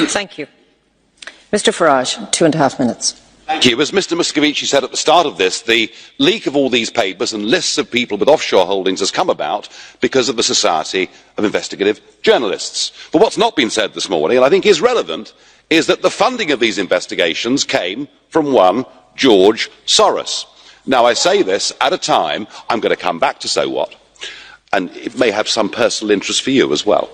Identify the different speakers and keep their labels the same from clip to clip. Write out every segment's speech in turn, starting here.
Speaker 1: Thank you. Mr Farage, 2.5 minutes.
Speaker 2: Thank you. As Mr Moscovici said at the start of this, the leak of all these papers and lists of people with offshore holdings has come about because of the Society of Investigative Journalists. But what's not been said this morning, and I think is relevant, is that the funding of these investigations came from one George Soros. Now, I say this at a time, I'm going to come back to so what, and it may have some personal interest for you as well.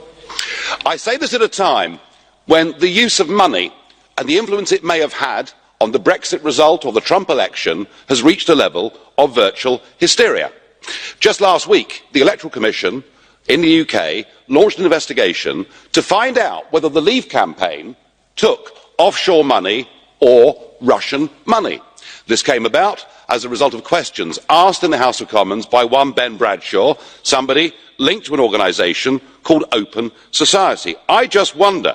Speaker 2: I say this at a time when the use of money and the influence it may have had on the Brexit result or the Trump election has reached a level of virtual hysteria. Just last week, the Electoral Commission in the UK launched an investigation to find out whether the Leave campaign took offshore money or Russian money. This came about as a result of questions asked in the House of Commons by one Ben Bradshaw, somebody linked to an organisation called Open Society. I just wonder,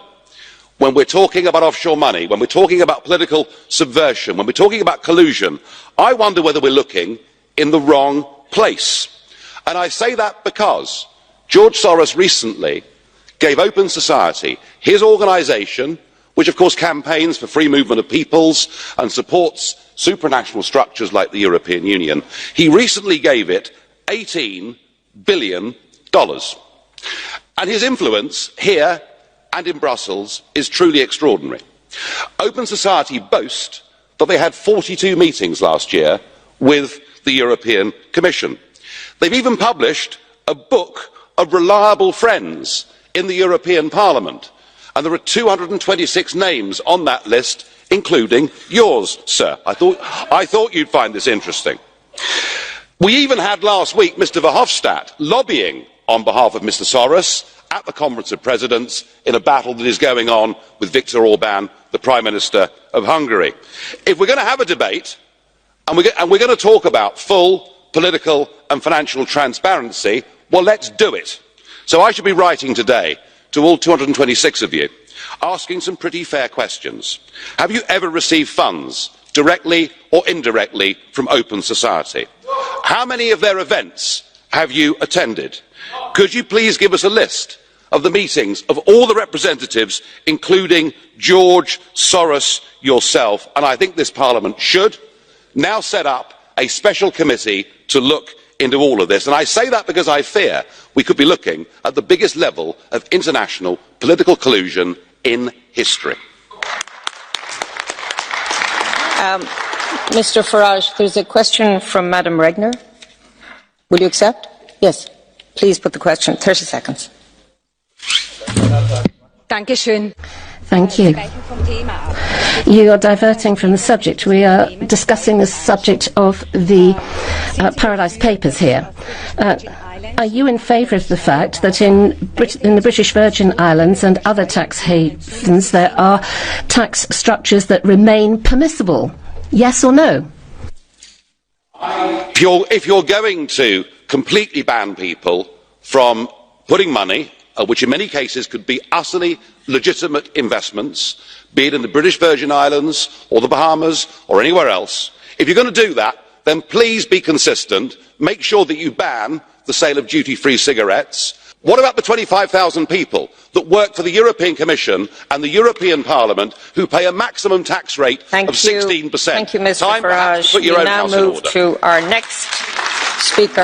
Speaker 2: when we're talking about offshore money, when we're talking about political subversion, when we're talking about collusion, I wonder whether we're looking in the wrong place. And I say that because George Soros recently gave Open Society, his organisation, which of course campaigns for free movement of peoples and supports supranational structures like the European Union, he recently gave it $18 billion. And his influence here and in Brussels is truly extraordinary. Open Society boast that they had 42 meetings last year with the European Commission. They've even published a book of reliable friends in the European Parliament, and there are 226 names on that list, including yours, sir. I thought you'd find this interesting. We even had last week Mr Verhofstadt lobbying on behalf of Mr Soros at the Conference of Presidents in a battle that is going on with Viktor Orban, the Prime Minister of Hungary. If we're going to have a debate and we're going to talk about full political and financial transparency, well, let's do it. So I should be writing today to all 226 of you, asking some pretty fair questions. Have you ever received funds, directly or indirectly, from Open Society? How many of their events have you attended? Could you please give us a list of the meetings of all the representatives, including George Soros yourself? And I think this Parliament should now set up a special committee to look into all of this. And I say that because I fear we could be looking at the biggest level of international political collusion in history.
Speaker 1: Mr Farage, there's a question from Madam Regner. Will you accept? Yes. Please put the question. 30 seconds.
Speaker 3: Thank you. You are diverting from the subject. We are discussing the subject of the Paradise Papers here. Are you in favour of the fact that in the British Virgin Islands and other tax havens there are tax structures that remain permissible? Yes or no?
Speaker 2: If you're going to completely ban people from putting money, which in many cases could be utterly legitimate investments, be it in the British Virgin Islands or the Bahamas or anywhere else, if you're going to do that, then please be consistent. Make sure that you ban the sale of duty-free cigarettes. What about the 25,000 people that work for the European Commission and the European Parliament who pay a maximum tax rate of 16%?
Speaker 1: Thank you, Mr
Speaker 2: Time
Speaker 1: Farage.
Speaker 2: to put your own house in order.
Speaker 1: We now move to our next speaker.